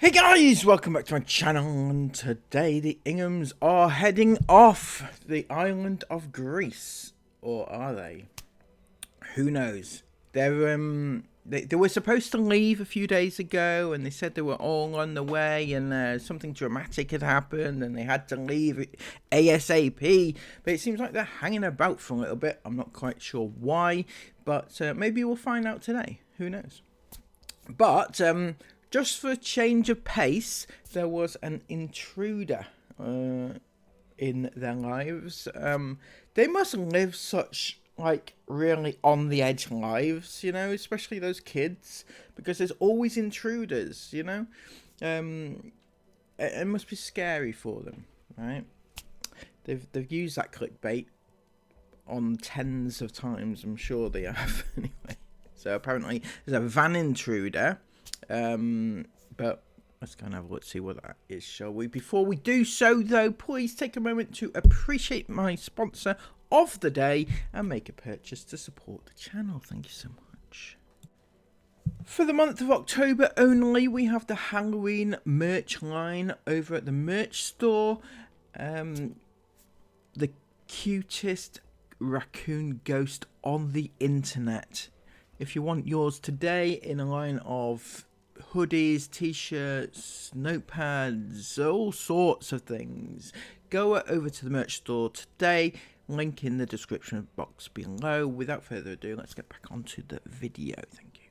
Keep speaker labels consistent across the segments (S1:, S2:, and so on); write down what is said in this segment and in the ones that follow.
S1: Hey guys, welcome back to my channel, and today the Inghams are heading off the island of Greece. Or are they? Who knows? They were supposed to leave a few days ago, and they said they were all on the way, and something dramatic had happened and they had to leave ASAP. But it seems like they're hanging about for a little bit. I'm not quite sure why, but maybe we'll find out today. Who knows? But just for a change of pace, there was an intruder in their lives. They must live such, like, really on the edge lives, you know, especially those kids, because there's always intruders, you know. It must be scary for them, right? They've used that clickbait on tens of times, I'm sure they have. Anyway, so apparently there's a van intruder. But let's go and have a look, see what that is, shall we? Before we do so, though, please take a moment to appreciate my sponsor of the day and make a purchase to support the channel. Thank you so much. For the month of October only, we have the Halloween merch line over at the merch store. The cutest raccoon ghost on the internet. If you want yours today in a line of hoodies, t-shirts, notepads, all sorts of things, go over to the merch store today. Link in the description box below. Without further ado, let's get back onto the video. Thank you.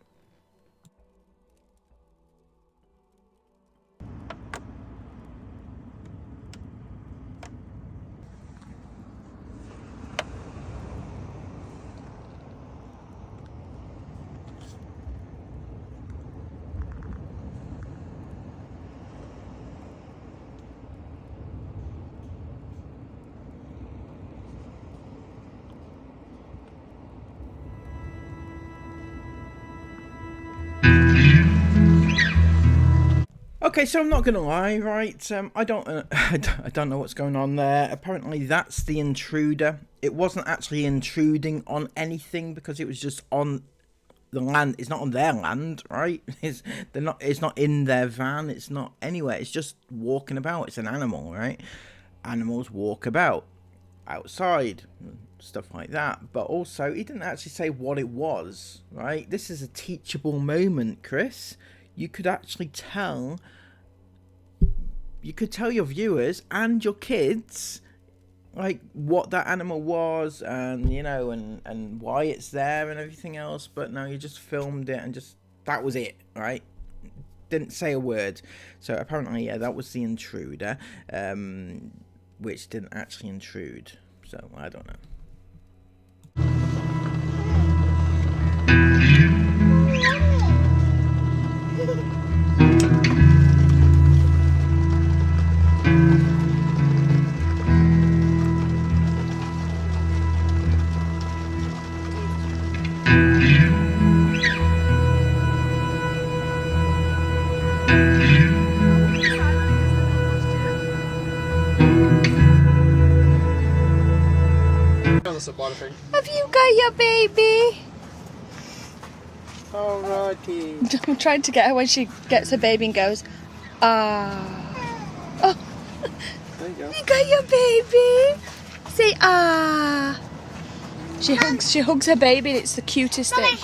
S1: Okay, so I'm not gonna lie, right? I don't know what's going on there. Apparently, that's the intruder. It wasn't actually intruding on anything because it was just on the land. It's not on their land, right? It's not in their van. It's not anywhere. It's just walking about. It's an animal, right? Animals walk about outside, stuff like that. But also, he didn't actually say what it was, right? This is a teachable moment, Chris. You could actually tell. You could tell your viewers and your kids, like, what that animal was, and you know, and why it's there and everything else. But no, you just filmed it and just that was it, right? Didn't say a word. So apparently, yeah, that was the intruder, which didn't actually intrude. So I don't know.
S2: Have you got your baby?
S1: Alrighty.
S2: I'm trying to get her when she gets her baby and goes, ah. Oh.
S1: There you go.
S2: You got your baby? Say ah. She hugs her baby and it's the cutest thing.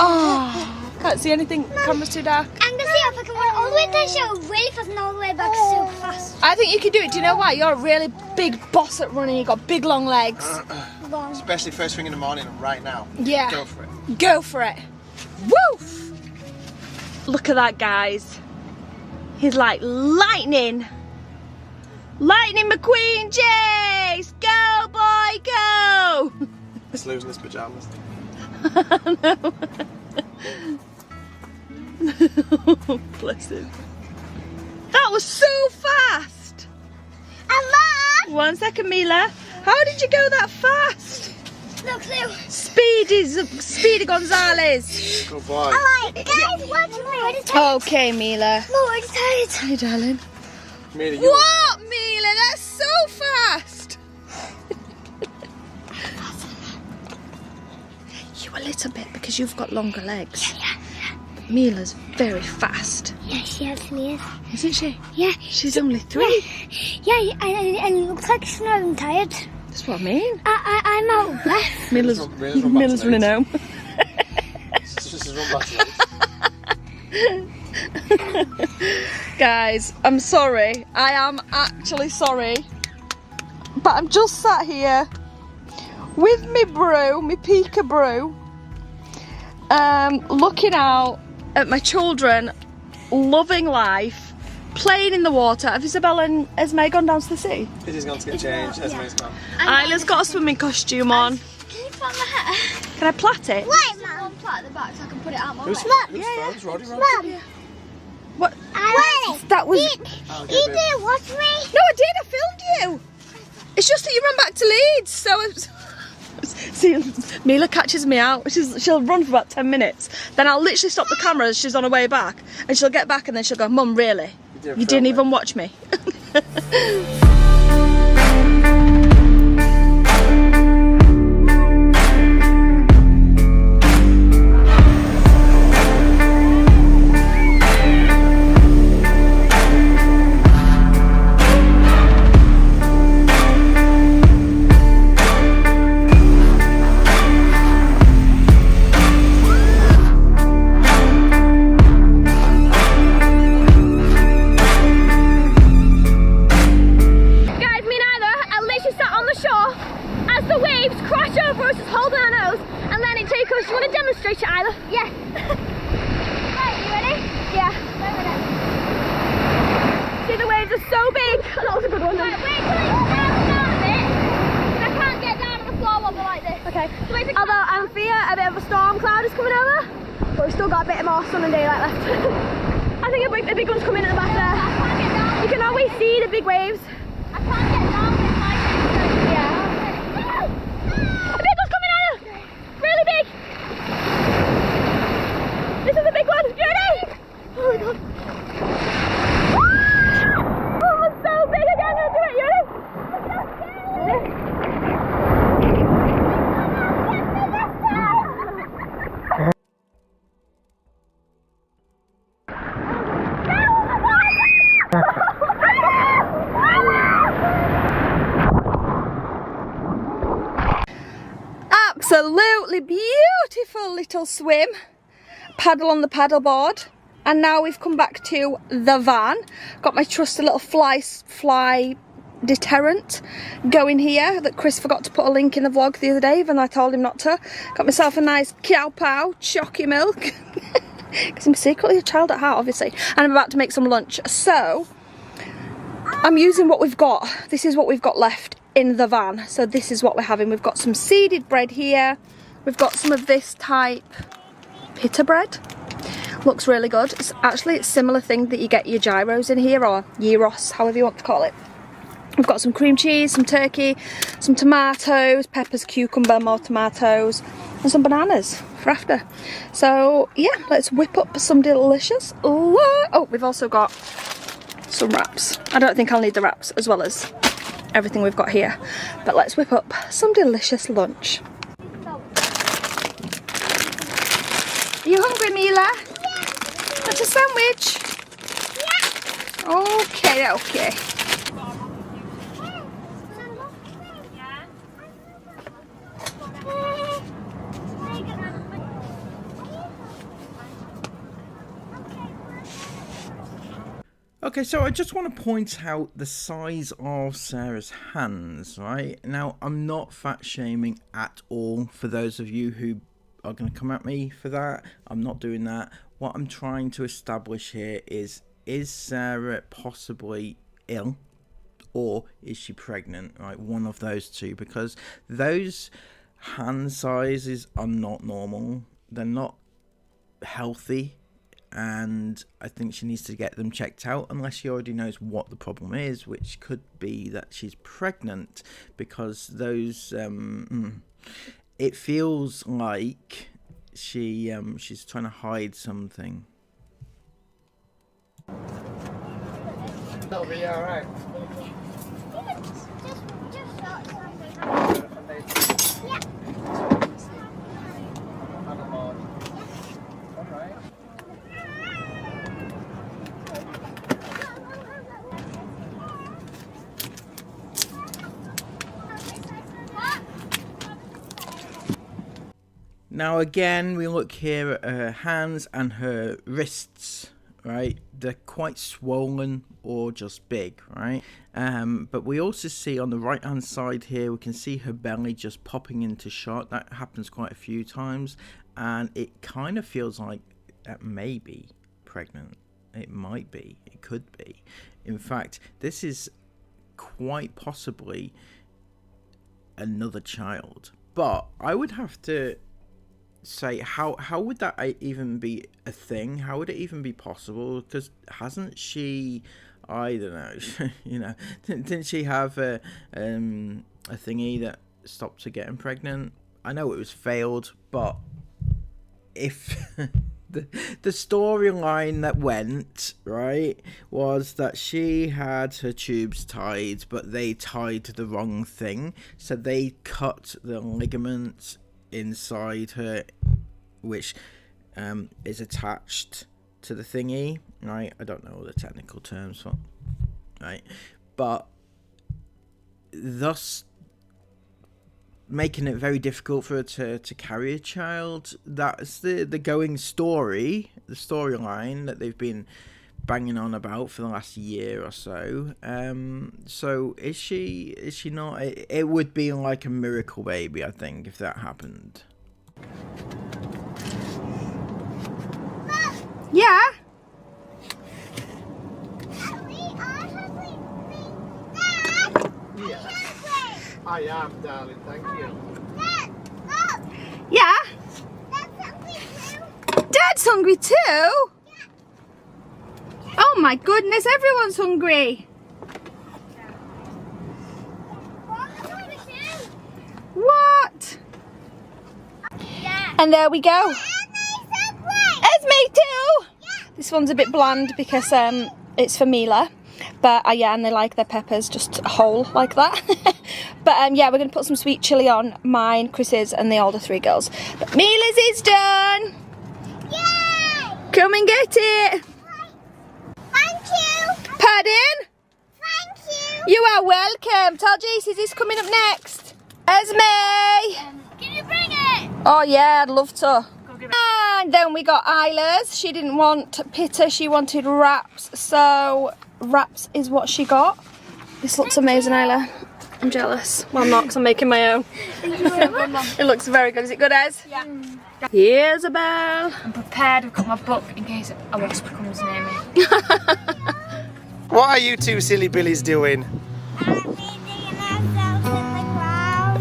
S2: Ah. Can't see anything. Camera's too dark.
S3: I'm gonna see if I can run all the way down show really fast and all the way back super fast.
S2: I think you can do it. Do you know why? You're a really big boss at running. You've got big long legs.
S4: Especially first thing in the morning and right now.
S2: Yeah.
S4: Go for it.
S2: Go for it. Woof! Look at that, guys. He's like lightning. Lightning McQueen Chase! Go, boy, go!
S4: He's losing his pajamas.
S2: No. Bless him. That was so fast.
S3: And Mom!
S2: 1 second, Mila. How did you go that fast?
S3: No clue.
S2: Speedy Gonzalez.
S4: Good boy.
S3: Alright, guys, watch me. We're just tired.
S2: Okay, Mila.
S3: No, we're just tired.
S2: Hey, darling.
S4: Mila, you
S2: What, Mila? That's so fast. You a little bit because you've got longer legs.
S3: Yeah.
S2: Mila's very fast.
S3: Yeah, she actually is.
S2: Isn't she?
S3: Yeah.
S2: She's only 3.
S3: Yeah, and it looks like she's not even tired.
S2: That's what I mean.
S3: I'm out of breath.
S2: Mila's running home.
S4: She's run back to
S2: Guys, I'm sorry. I am actually sorry. But I'm just sat here with me brew, me peekaboo, looking out at my children, loving life, playing in the water. Have Isabella and Esme gone down to the sea?
S4: It is going to get changed. Esme's gone.
S2: Isla's got a swimming costume on.
S3: Can you plait my hair?
S2: Can I plait it?
S3: Wait, Mum. Plait at the back so I can put it out my way.
S4: Who's phones? Roddy, Roddy?
S3: Mum.
S2: What?
S3: Wait.
S2: That was...
S3: You didn't watch me.
S2: No, I did. I filmed you. It's just that you ran back to Leeds, so... See, Mila catches me out. She'll run for about 10 minutes. Then I'll literally stop the camera as she's on her way back. And she'll get back and then she'll go, Mum, really? You didn't even watch me?
S3: Although I fear a bit of a storm cloud is coming over, but we've still got a bit more sun and daylight left. I think a big one's coming in at the back there. You can always see the big waves. I can't get down with my face. Yeah. A big one's coming out. Really big. This is a big one. You ready? Oh my god. Oh, it's so big again. Let's do it. You ready? It's so scary.
S2: Absolutely beautiful little swim. Paddle on the paddleboard. And now we've come back to the van. Got my trusty little fly deterrent going here that Chris forgot to put a link in the vlog the other day, even though I told him not to. Got myself a nice cow pow chocky milk. Because I'm secretly a child at heart, obviously. And I'm about to make some lunch. So, I'm using what we've got. This is what we've got left in the van. So this is what we're having. We've got some seeded bread here. We've got some of this type pita bread. Looks really good. It's actually a similar thing that you get your gyros in here, or gyros, however you want to call it. We've got some cream cheese, some turkey, some tomatoes, peppers, cucumber, more tomatoes, and some bananas for after. So yeah, let's whip up some delicious. Oh, we've also got some wraps. I don't think I'll need the wraps as well as everything we've got here, but let's whip up some delicious lunch. Are you hungry, Mila? Yeah. Want a sandwich? Yeah. Okay, okay.
S1: Okay, so I just want to point out the size of Sarah's hands, right? Now, I'm not fat shaming at all for those of you who are going to come at me for that. I'm not doing that. What I'm trying to establish here is Sarah possibly ill or is she pregnant, right? One of those two, because those hand sizes are not normal. They're not healthy. And I think she needs to get them checked out, unless she already knows what the problem is, which could be that she's pregnant, because those it feels like she's trying to hide something.
S4: That'll be alright.
S1: Now again, we look here at her hands and her wrists, right? They're quite swollen or just big, right? But we also see on the right hand side here, we can see her belly just popping into shot. That happens quite a few times, and it kind of feels like that may be pregnant. It might be, it could be. In fact, this is quite possibly another child. But I would have to say, how would that even be a thing? How would it even be possible? Because hasn't she, I don't know, you know, didn't she have a thingy that stopped her getting pregnant? I know it was failed, but if the storyline that went, right, was that she had her tubes tied, but they tied the wrong thing. So they cut the ligament inside her, which is attached to the thingy, right? I don't know all the technical terms for, right? But thus making it very difficult for her to carry a child. That's the going story, the storyline that they've been banging on about for the last year or so. So is she not? It would be like a miracle baby, I think, if that happened.
S2: Yeah.
S4: I am, darling, thank you.
S2: Yeah. Dad's hungry too. Oh my goodness, everyone's hungry. What? And there we go. Esme too. This one's a bit bland because it's for Mila. But yeah, and they like their peppers just whole like that. But yeah, we're going to put some sweet chilli on mine, Chris's, and the older three girls. But Mila's is done.
S3: Yay!
S2: Come and get it.
S3: Thank you.
S2: Pardon?
S3: Thank you.
S2: You are welcome. Tell Jace, is coming up next? Esme!
S3: Can you bring it?
S2: Oh yeah, I'd love to. And then we got Isla's. She didn't want pita, she wanted wraps. So wraps is what she got. This looks amazing, Isla. I'm jealous. Well, I'm not because I'm making my own. It looks very good. Is it good, Ez?
S3: Yeah.
S2: Here's a bell.
S5: I'm prepared. I've got my book in case a wasp comes near me.
S4: What are you two silly billies doing?
S3: I'm feeding ourselves in the ground.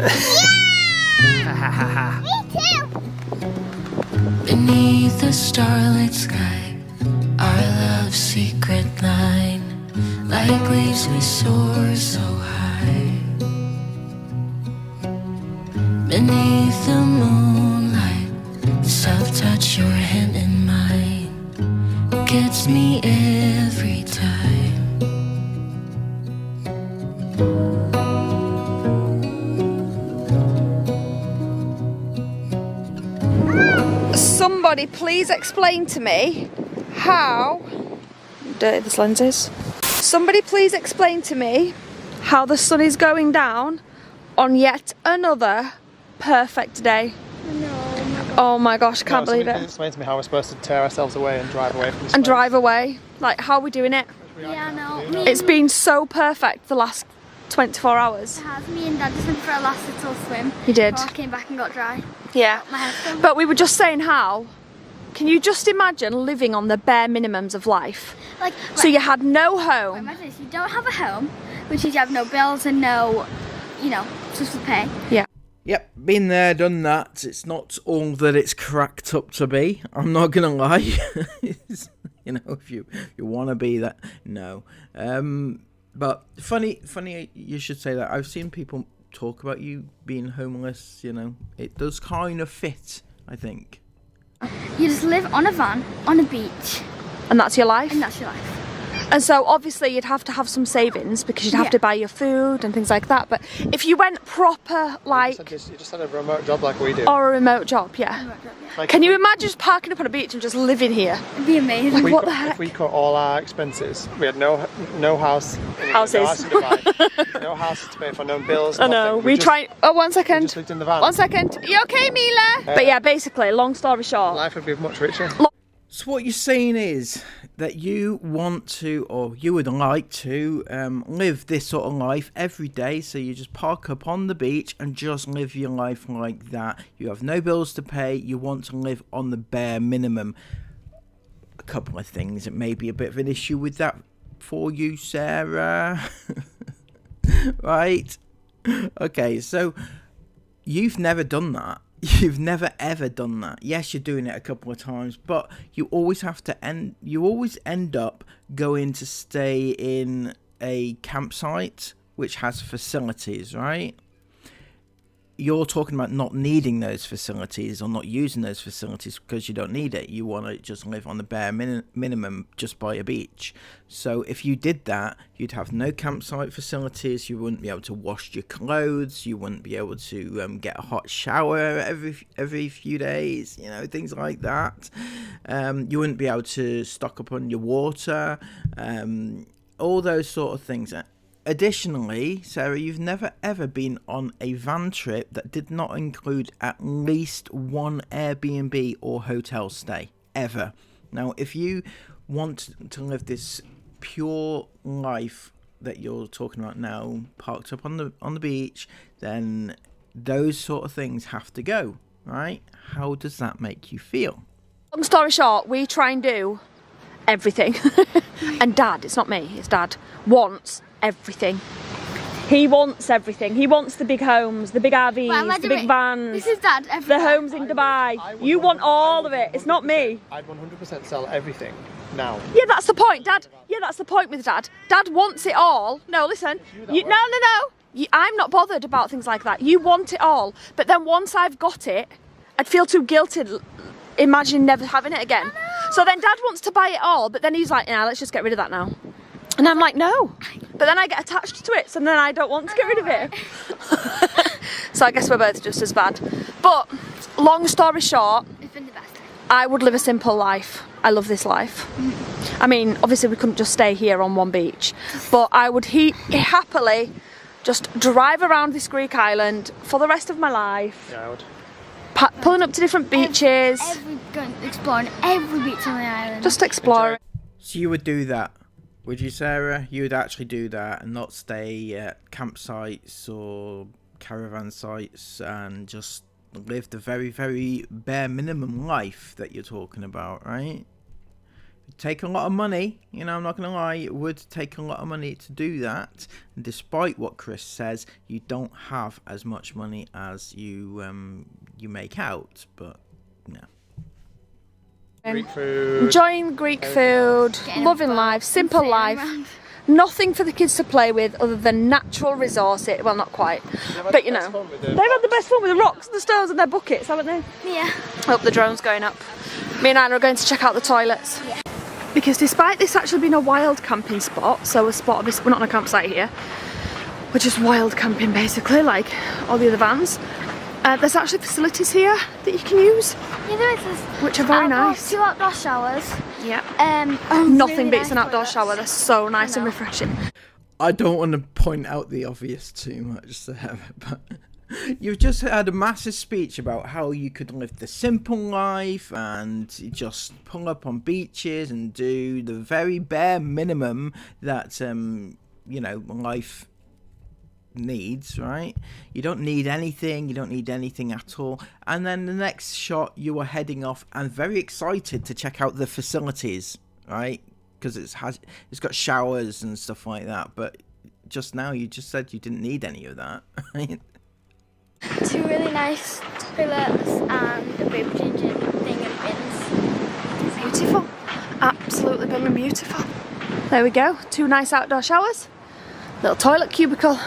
S3: Yeah! Me too.
S6: Beneath the starlit sky, our love's secret line, like leaves we soar so high. Beneath the moonlight, soft touch your hand in mine, gets me every time.
S2: Somebody please explain to me how dirty this lens is. Somebody please explain to me how the sun is going down on yet another perfect day. Oh my gosh, can't believe it.
S4: Explain to me how we're supposed to tear ourselves away and drive away from this
S2: And
S4: place.
S2: drive away. Like, how are we doing it?
S3: Yeah, no.
S2: It's been so perfect the last 24 hours.
S3: Me and Dad just went for a last little swim.
S2: You did.
S3: Before I came back and got dry.
S2: Yeah.
S3: My hair still.
S2: But we were just saying how. Can you just imagine living on the bare minimums of life?
S3: Like,
S2: So you had no home.
S3: imagine this, you don't have a home, which means you have no bills and no, you know, stuff to pay.
S1: Yep, been there, done that. It's not all that it's cracked up to be. I'm not gonna lie. You know, if you want to be that, no. But funny you should say that. I've seen people talk about you being homeless. You know, it does kind of fit, I think.
S3: You just live on a van, on a beach,
S2: And that's your life?
S3: and that's your life.
S2: And so obviously you'd have to have some savings because you'd have to buy your food and things like that. But if you went proper, like...
S4: You just had a remote job like we do.
S2: Or a remote job, yeah.
S4: Like
S2: Can you imagine just parking up on a beach and just living here?
S3: It'd be amazing.
S2: Like, what the heck?
S4: If we cut all our expenses, we had no house.
S2: Houses.
S4: In Dubai, no houses to pay for, no bills.
S2: I know. We try. Oh, 1 second.
S4: We just lived in the van.
S2: 1 second. You okay, Mila? But yeah, basically, long story short.
S4: Life would be much richer.
S1: So what you're saying is that you want to, or you would like to, live this sort of life every day. So you just park up on the beach and just live your life like that. You have no bills to pay. You want to live on the bare minimum. A couple of things. It may be a bit of an issue with that for you, Sarah. Right? Okay, so you've never done that. You've never ever done that. Yes, you're doing it a couple of times, but you always have to end up going to stay in a campsite which has facilities, right? You're talking about not needing those facilities or not using those facilities because you don't need it. You want to just live on the bare minimum just by a beach. So if you did that, you'd have no campsite facilities. You wouldn't be able to wash your clothes. You wouldn't be able to get a hot shower every few days. You know, things like that. You wouldn't be able to stock up on your water. All those sort of things. Additionally, Sarah, you've never ever been on a van trip that did not include at least one Airbnb or hotel stay, ever. Now, if you want to live this pure life that you're talking about now, parked up on the beach, then those sort of things have to go, right? How does that make you feel?
S2: Long story short, we try and do everything. And Dad, it's not me, it's Dad, wants everything. He wants everything. He wants the big homes, the big RVs, the big vans.
S3: This is Dad.
S2: The homes in Dubai. You want all of it. It's not me.
S4: I'd 100% sell everything now.
S2: Yeah, that's the point, Dad. Yeah, that's the point with Dad. Dad wants it all. No, listen. No. I'm not bothered about things like that. You want it all. But then once I've got it, I'd feel too guilty imagining never having it again. So then Dad wants to buy it all, but then he's like, nah, let's just get rid of that now. And I'm like, no. But then I get attached to it, so then I don't want to get rid of it. So I guess we're both just as bad. But long story short,
S3: It's been the best.
S2: I would live a simple life. I love this life. I mean, obviously we couldn't just stay here on one beach, but I would happily just drive around this Greek island for the rest of my life.
S4: Yeah, I would.
S2: Pulling up to different beaches.
S3: Exploring every beach on the island.
S2: Just exploring.
S1: So you would do that, would you, Sarah? You would actually do that and not stay at campsites or caravan sites and just live the very, very bare minimum life that you're talking about, right? It'd take a lot of money, you know, I'm not going to lie, it would take a lot of money to do that. And despite what Chris says, you don't have as much money as you make out, but no.
S4: Greek food.
S2: Enjoying Greek food, loving life, simple life. Nothing for the kids to play with other than natural resources. Well, not quite, but you know. They've had the best fun with the rocks and the stones and their buckets, haven't they?
S3: Yeah.
S2: Oh, the drone's going up. Me and Anna are going to check out the toilets.
S3: Yeah.
S2: Because despite this actually being a wild camping spot, so a spot of this, we're not on a campsite here, we're just wild camping basically, like all the other vans. There's actually facilities here that you can use,
S3: Yeah, there is this.
S2: which are very nice.
S3: 2 outdoor showers.
S2: Yeah.
S3: really
S2: Nothing beats
S3: nice
S2: an outdoor
S3: toilets.
S2: shower. They're so nice and
S3: know.
S2: refreshing.
S1: I don't want to point out the obvious too much, Sarah, but you've just had a massive speech about how you could live the simple life and just pull up on beaches and do the very bare minimum that, you know, life needs, right? You don't need anything, you don't need anything at all. And then the next shot, you were heading off and very excited to check out the facilities, right? Because it's got showers and stuff like that, but just now you just said you didn't need any of that, right?
S3: 2 really nice toilets and a baby changing thing and bins.
S2: Beautiful. Absolutely blooming beautiful. There we go. 2 nice outdoor showers. Little toilet cubicle.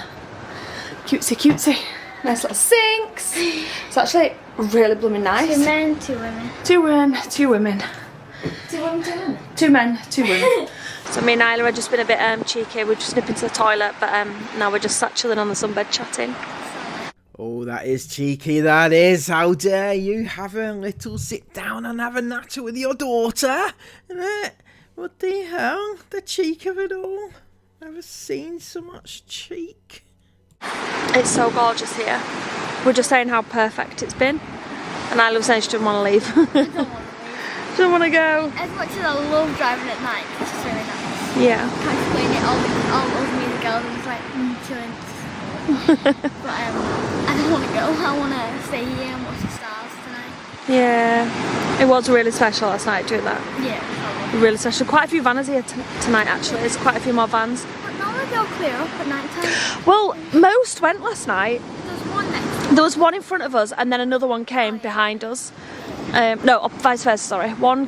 S2: Cutesy cutesy. Nice little sinks. It's actually really blooming nice.
S3: 2 men, 2 women.
S2: 2 men, 2 women.
S3: 2 women, 2 men.
S2: 2 men, 2 women. So me and Isla have just been a bit cheeky. We've just nipped into the toilet, but now we're just sat chilling on the sunbed chatting.
S1: Oh, that is cheeky, that is. How dare you have a little sit down and have a natter with your daughter? What the hell? The cheek of it all. Never seen so much cheek.
S2: It's so gorgeous here. We're just saying how perfect it's been. And Isla was saying she didn't want to leave.
S3: I don't want to leave.
S2: She don't want to go.
S3: As much as I love driving at night, it's just really nice.
S2: Yeah.
S3: Can't explain it. All of me and the girls are just like chilling. But I don't want to go. I want to stay here and watch the stars tonight.
S2: Yeah. It was really special last night doing that.
S3: Yeah.
S2: Really special. Quite a few vans here tonight actually. There's quite a few more vans.
S3: But now they all clear up at night time.
S2: Well, most went last night.
S3: There's one next.
S2: There was one in front of us and then another one came behind us. No, vice versa, sorry. One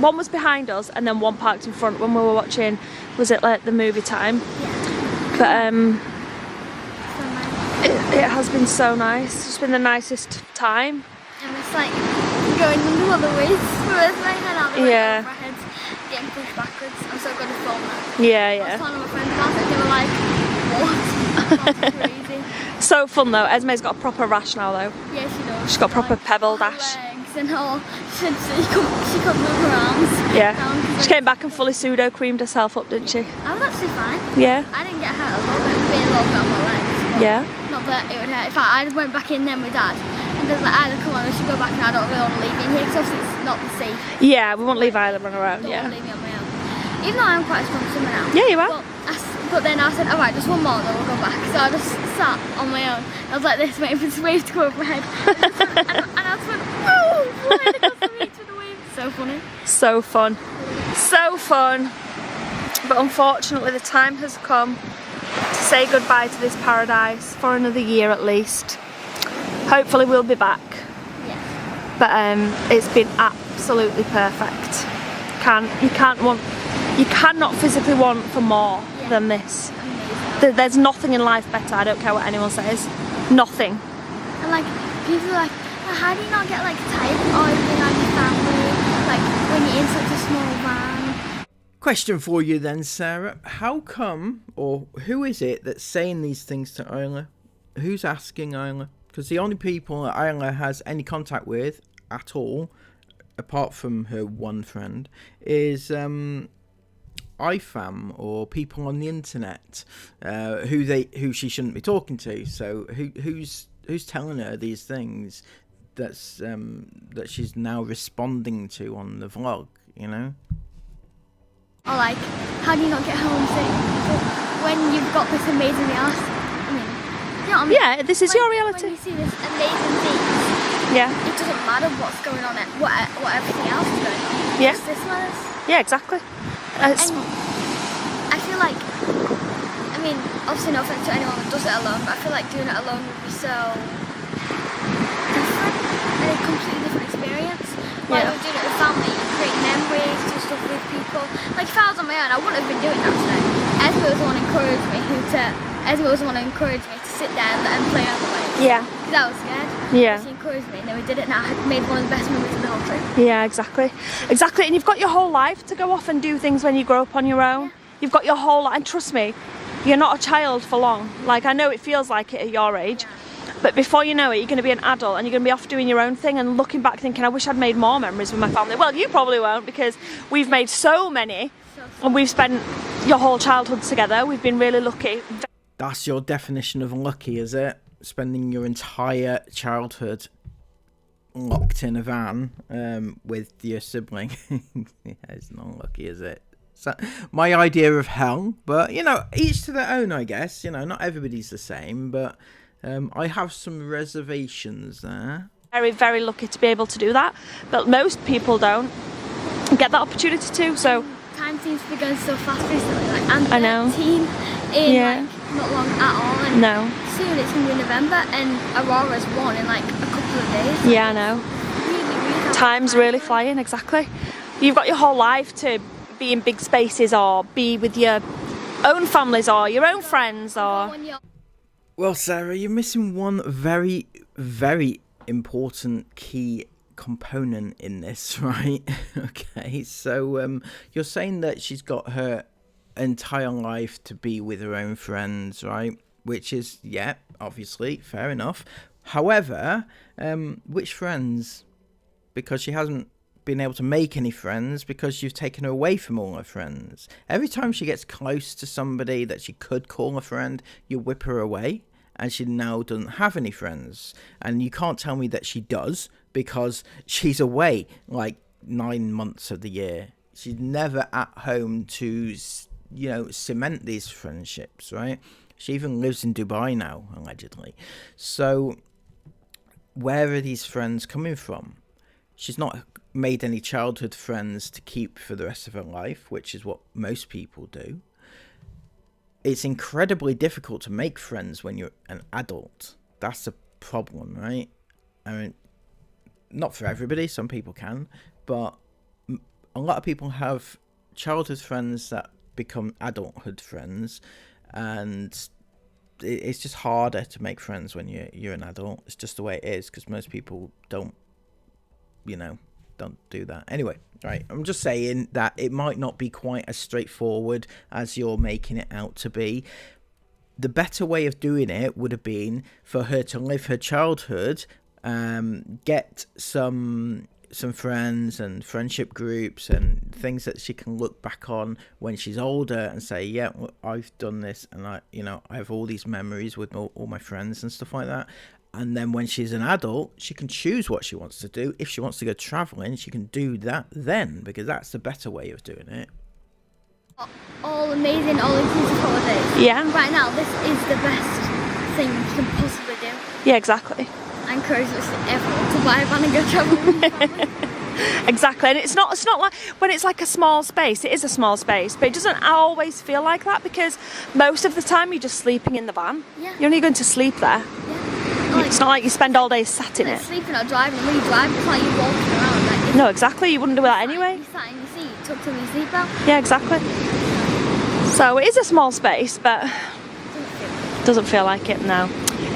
S2: was behind us and then one parked in front when we were watching, was it like the movie time?
S3: Yeah.
S2: But it has been so nice. It's been the nicest time.
S3: And it's like going under all the waves. Whereas my head out the way
S2: Yeah.
S3: over our heads, getting pushed backwards. I'm so good at film that.
S2: Yeah,
S3: I was
S2: yeah.
S3: telling my friends about it, they were like, what? That's crazy.
S2: So fun though. Esme's got a proper rash now though.
S3: Yeah, she does.
S2: She's got a proper
S3: Like,
S2: pebble
S3: her
S2: dash.
S3: legs and all. She couldn't move her arms.
S2: Yeah.
S3: down 'cause
S2: She came back and fully pseudo creamed herself up, didn't she?
S3: I was actually fine.
S2: Yeah.
S3: I didn't get hurt a little bit, being a little bit on my legs. But
S2: Yeah.
S3: Not that it would hurt. In fact, I just went back in then with Dad. And there's like, Isla, come on, we should go back, and I don't really want to leave you in here because obviously it's not safe.
S2: Yeah, we won't leave Isla run around,
S3: Don't
S2: yeah.
S3: want to leave me on my own. Even though I'm quite a strong swimmer now.
S2: Yeah, you are.
S3: But then I said, alright, just one more, then we'll go back. So I just sat on my own. I was like this, waiting for this wave to go over my head. and I just went, whoa, flying across the beach with the waves. So funny.
S2: So fun. So fun. But unfortunately the time has come to say goodbye to this paradise for another year at least. Hopefully we'll be back.
S3: Yeah.
S2: But it's been absolutely perfect. You cannot physically want for more than this.
S3: Amazing.
S2: There's nothing in life better, I don't care what anyone says. Nothing.
S3: And like, people are like, how do you not get like tired of arguing on your family? Like, when you're in such a small van.
S1: Question for you then, Sarah. How come, or who is it that's saying these things to Isla? Who's asking Isla? Because the only people that Isla has any contact with at all, apart from her one friend, is IFAM or people on the internet who she shouldn't be talking to. So who's telling her these things that's that she's now responding to on the vlog, you know?
S3: Or like, how do you not get homesick when you've got this amazing house? I mean, you know what I mean?
S2: Yeah, this is your reality.
S3: When you see this amazing things,
S2: Yeah.
S3: it doesn't matter what's going on, what everything else is going on.
S2: Yeah.
S3: Just this matters.
S2: Yeah, exactly.
S3: And I feel like, I mean, obviously no offense to anyone that does it alone, but I feel like doing it alone would be so different and a completely different experience. Like
S2: Yeah.
S3: we're doing it with family, you create memories, do stuff with people. Like if I was on my own, I wouldn't have been doing that today. Esme was the one who encouraged me to sit there and play on the waves.
S2: Yeah.
S3: Because I was scared.
S2: Yeah.
S3: She encouraged me and then we did it and I had made one of the best memories of the whole trip.
S2: Yeah, exactly. Exactly. And you've got your whole life to go off and do things when you grow up on your own. You've got your whole life, and trust me, you're not a child for long. Like, I know it feels like it at your age, but before you know it, you're going to be an adult and you're going to be off doing your own thing and looking back thinking, I wish I'd made more memories with my family. Well, you probably won't, because we've made so many and we've spent your whole childhood together. We've been really lucky.
S1: That's your definition of lucky, is it? Spending your entire childhood locked in a van with your sibling. Yeah, it's not lucky, is it? So, my idea of hell, but you know, each to their own, I guess. You know, not everybody's the same, but I have some reservations there.
S2: Very, very lucky to be able to do that, but most people don't get that opportunity to. So
S3: Time seems to be going so fast recently. Like, I'm
S2: I know.
S3: 13 in
S2: Yeah.
S3: like not long at all. And
S2: no.
S3: soon it's going to be November and Aurora's won in like a couple of days.
S2: Yeah, I know.
S3: Really
S2: Time's really flying, exactly. You've got your whole life to be in big spaces or be with your own families or your own friends or...
S1: Well, Sarah, you're missing one very, very important key component in this, right? Okay, so you're saying that she's got her entire life to be with her own friends, right? Which is, yeah, obviously, fair enough. However, which friends? Because she hasn't been able to make any friends because you've taken her away from all her friends. Every time she gets close to somebody that she could call a friend, you whip her away, and she now doesn't have any friends. And you can't tell me that she does, because she's away like 9 months of the year. She's never at home to, you know, cement these friendships, right? She even lives in Dubai now, allegedly. So where are these friends coming from? She's not made any childhood friends to keep for the rest of her life, which is what most people do. It's incredibly difficult to make friends when you're an adult. That's the problem, right? I mean, not for everybody. Some people can, but a lot of people have childhood friends that become adulthood friends, and it's just harder to make friends when you're an adult. It's just the way it is, because most people don't do that. Anyway, right, I'm just saying that it might not be quite as straightforward as you're making it out to be. The better way of doing it would have been for her to live her childhood, get some friends and friendship groups and things that she can look back on when she's older and say, yeah, well, I've done this, and I have all these memories with all my friends and stuff like that. And then when she's an adult, she can choose what she wants to do. If she wants to go travelling, she can do that then, because that's the better way of doing it.
S3: All amazing, all inclusive holidays.
S2: Yeah.
S3: Right now, this is the best thing you can possibly do.
S2: Yeah, exactly.
S3: I encourage everyone to buy a van and go travelling.
S2: Exactly, and it's not like when it's like a small space. It is a small space, but it doesn't always feel like that, because most of the time you're just sleeping in the van.
S3: Yeah.
S2: You're only going to sleep there.
S3: Yeah.
S2: It's not like you spend all day sat in it.
S3: Sleeping or driving, and when you drive, it's like you're walking around. Like,
S2: No, exactly. You wouldn't do that anyway.
S3: You sat in your seat, tucked in your seatbelt.
S2: Yeah, exactly. So it is a small space, but doesn't feel like it now.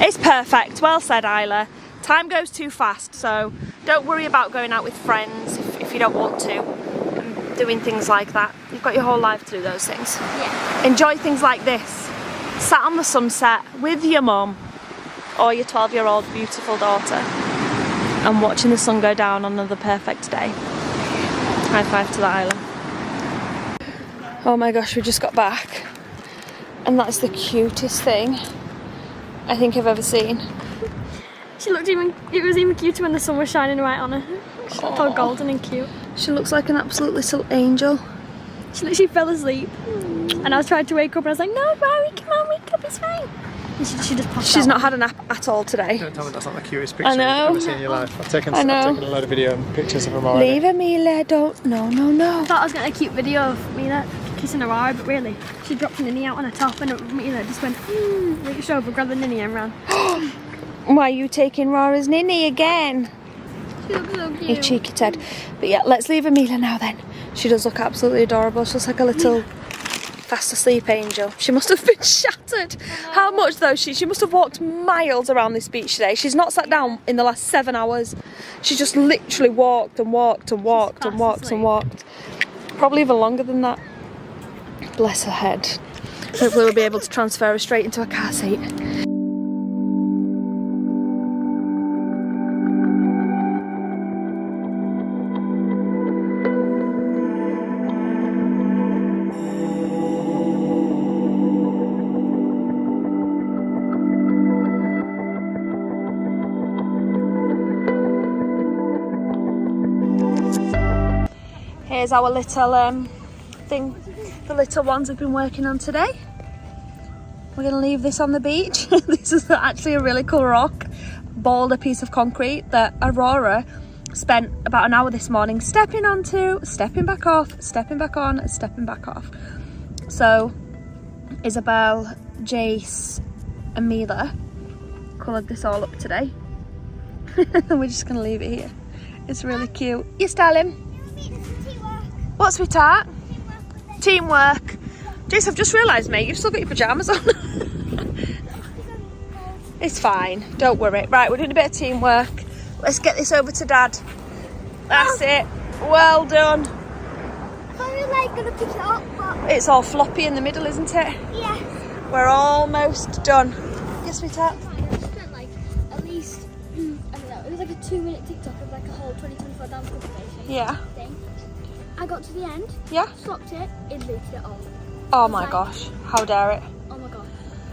S2: It's perfect. Well said, Isla. Time goes too fast, so don't worry about going out with friends if you don't want to, and doing things like that. You've got your whole life to do those things.
S3: Yeah.
S2: Enjoy things like this. Sat on the sunset with your mum or your 12-year-old beautiful daughter and watching the sun go down on another perfect day. High five to that, Isla. Oh my gosh, we just got back, and that's the cutest thing I think I've ever seen.
S3: It was even cuter when the sun was shining right on her. She looked all golden and cute.
S2: She looks like an absolute little angel.
S3: She literally fell asleep. And I was trying to wake up, and I was like, no, Barry, come on, wake up, it's fine. And she just passed
S2: She's
S3: out.
S2: not had a nap at all today.
S4: Don't tell me that's not the cutest picture
S2: I know.
S4: you've ever seen in your life. I've taken
S2: I know.
S4: a load of video and pictures of them already.
S2: Leave Amelia, don't. No.
S3: I thought I was getting a cute video of Mila kissing her eye, but really, she dropped a ninny out on her top, and Mila just went, reached over, grabbed the ninny and ran.
S2: Why are you taking Rora's ninny again?
S3: She looks so cute.
S2: You cheeky Ted. But yeah, let's leave Amelia now then. She does look absolutely adorable. She looks like a little fast asleep angel. She must have been shattered. How much though? She must have walked miles around this beach today. She's not sat down in the last 7 hours. She just literally walked and walked and walked and walked and walked. Probably even longer than that. Bless her head. Hopefully we'll be able to transfer her straight into a car seat. Here's our little thing the little ones have been working on today. We're going to leave this on the beach. This is actually a really cool rock, boulder piece of concrete that Aurora spent about an hour this morning stepping onto, stepping back off, stepping back on, stepping back off. So Isabel, Jace and Mila coloured this all up today. We're just going to leave it here. It's really cute. Yes, darling? What, sweetheart? Teamwork. Jace, I've just realised, mate, you've still got your pyjamas on. It's fine, don't worry. Right, we're doing a bit of teamwork. Let's get this over to Dad. That's it. Well done.
S3: I was like gonna pick it up, but
S2: It's all floppy in the middle, isn't it?
S3: yeah.
S2: We're almost done. Yes, sweetheart.
S3: I spent like at least I don't know. It was like a 2-minute TikTok of like a whole 2024 dance competition.
S2: Yeah.
S3: Thing. I got to the end.
S2: Yeah.
S3: Stopped it. It deleted it all.
S2: Oh my gosh. How dare it?
S3: Oh my god.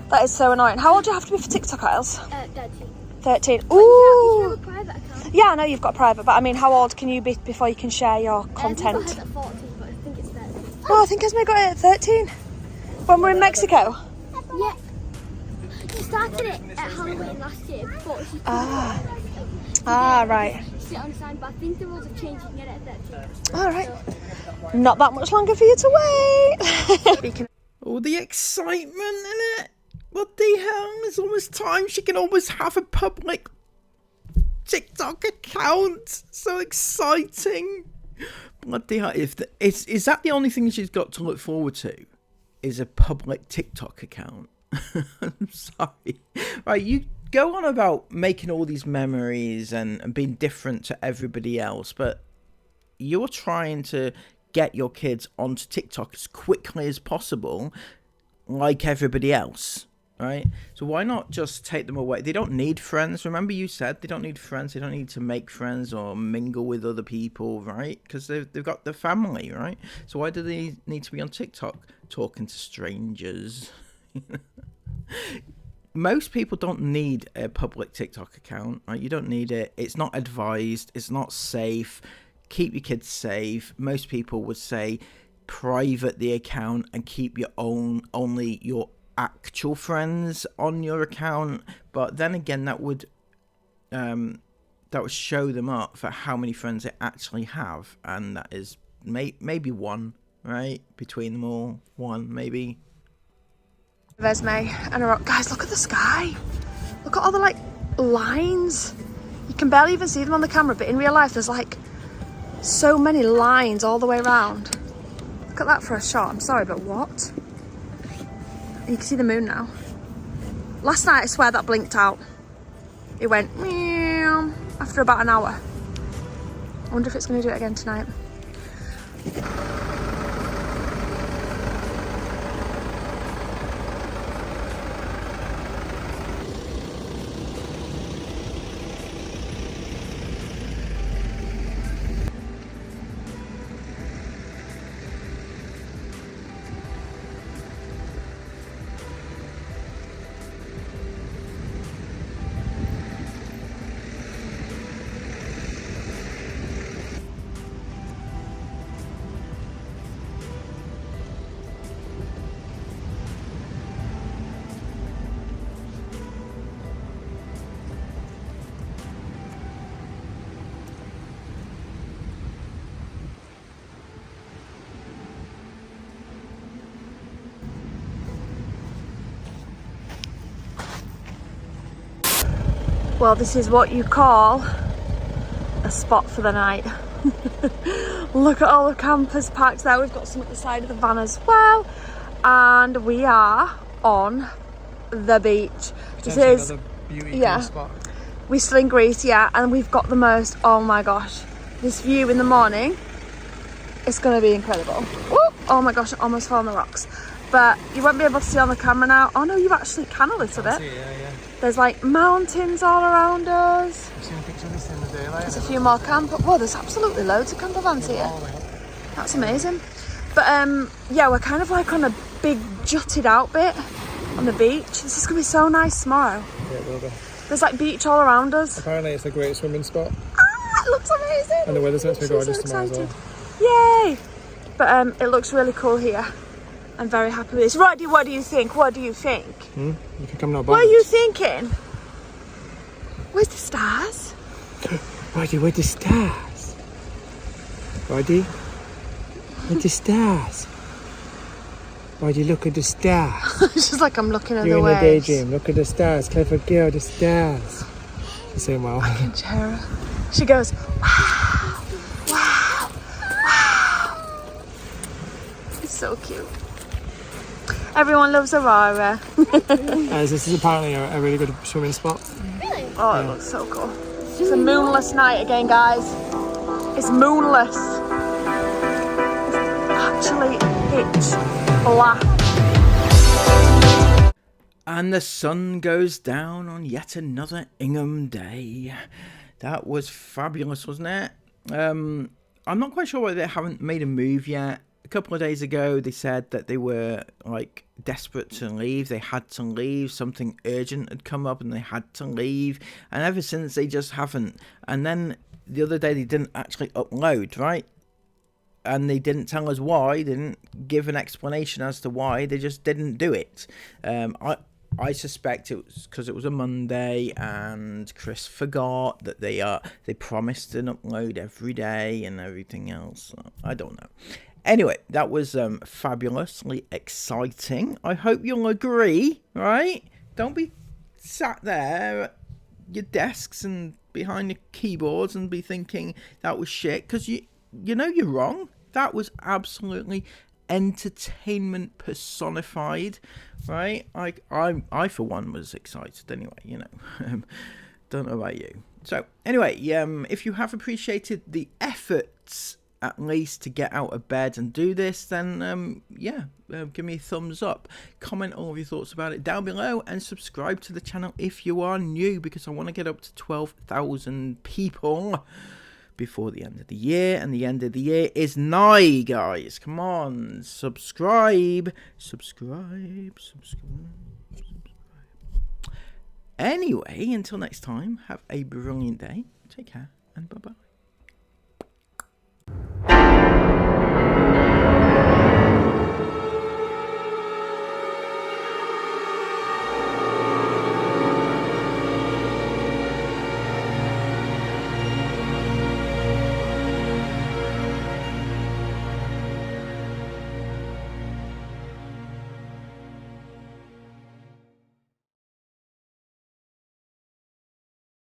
S2: That is so annoying. How old do you have to be for TikTok, Isles?
S3: 13.
S2: 13.
S3: You
S2: Ooh.
S3: can have a private account.
S2: Yeah, I know you've got private, but I mean, how old can you be before you can share your
S3: I
S2: content?
S3: think I had it at 14, but I think it's 13.
S2: Oh, I think Esme got it at 13. When we're in Mexico.
S3: Yeah. She started it at Halloween last year, but she
S2: Right.
S3: She didn't understand, but I think the rules have changed. You can get it at 13.
S2: All right. Not that much longer for you to wait. Speaking.
S1: All the excitement in it. What the hell? It's almost time she can almost have a public TikTok account. So exciting. Bloody hell. Is that the only thing she's got to look forward to? Is a public TikTok account? I'm sorry. Right, you go on about making all these memories and being different to everybody else, but you're trying to get your kids onto TikTok as quickly as possible, like everybody else, right? So why not just take them away? They don't need friends. Remember you said they don't need friends. They don't need to make friends or mingle with other people, right? Because they've got their family, right? So why do they need to be on TikTok talking to strangers? Most people don't need a public TikTok account, right? You don't need it. It's not advised. It's not safe. Keep your kids safe. Most people would say private the account and keep only your actual friends on your account. But then again, that would show them up for how many friends they actually have, and that is maybe one, right? Between them all, one maybe.
S2: Esme and her, guys, look at the sky. Look at all the like lines. You can barely even see them on the camera, but in real life there's like so many lines all the way around. Look at that for a shot. I'm sorry, but what? You can see the moon now. Last night I swear that blinked out. It went meow after about an hour. I wonder if it's going to do it again tonight. Well, this is what you call a spot for the night. Look at all the campers parked there. We've got some at the side of the van as well. And we are on the beach. This is
S4: beauty spot.
S2: We're still in Greece, yeah, and we've got the most, oh my gosh, this view in the morning, it's going to be incredible. Ooh, oh my gosh, I almost fell on the rocks. But you won't be able to see on the camera now. Oh no, you actually can a little bit.
S4: Yeah.
S2: There's like mountains all around us.
S4: I've seen a picture of this in the daylight.
S2: There's a few more camper. Whoa, there's absolutely loads of camper vans here. That's amazing. But yeah, we're kind of like on a big jutted out bit on the beach. This is gonna be so nice tomorrow.
S4: Yeah, it will be.
S2: There's like beach all around us.
S4: Apparently it's a great swimming spot.
S2: Ah, it looks amazing.
S4: And the weather's meant to be gorgeous
S2: So
S4: tomorrow as well.
S2: excited. Yay! But it looks really cool here. I'm very happy with this. Roddy, what do you think? What do you think?
S4: You think I'm not
S2: What are
S4: bothered?
S2: you thinking? Where's the stars?
S4: Roddy, where's the stars? Roddy? Where's the stars? Roddy, look at the stars.
S2: It's just like I'm looking at
S4: You're
S2: the
S4: in
S2: waves.
S4: a daydream. Look at the stars. Clever girl, the stars. She's saying wow.
S2: Chera. She goes, wow, wow, wow. It's so cute. Everyone loves Aurora.
S4: This is apparently a really good swimming spot.
S3: Really?
S2: Oh, it looks so cool. It's a moonless night again, guys. It's moonless. It's actually pitch black.
S1: And the sun goes down on yet another Ingham day. That was fabulous, wasn't it? I'm not quite sure why they haven't made a move yet. A couple of days ago, they said that they were like desperate to leave. They had to leave. Something urgent had come up and they had to leave. And ever since, they just haven't. And then the other day, they didn't actually upload, right? And they didn't tell us why. They didn't give an explanation as to why. They just didn't do it. I suspect it was because it was a Monday and Chris forgot that they promised an upload every day and everything else. I don't know. Anyway, that was fabulously exciting. I hope you'll agree, right? Don't be sat there at your desks and behind your keyboards and be thinking that was shit, because you know you're wrong. That was absolutely entertainment personified, right? I for one was excited anyway, you know. Don't know about you. So anyway, if you have appreciated the efforts at least to get out of bed and do this, then give me a thumbs up, comment all of your thoughts about it down below, and subscribe to the channel if you are new, because I want to get up to 12,000 people before the end of the year, and the end of the year is nigh, guys. Come on, subscribe. Anyway, until next time, have a brilliant day. Take care, and bye-bye.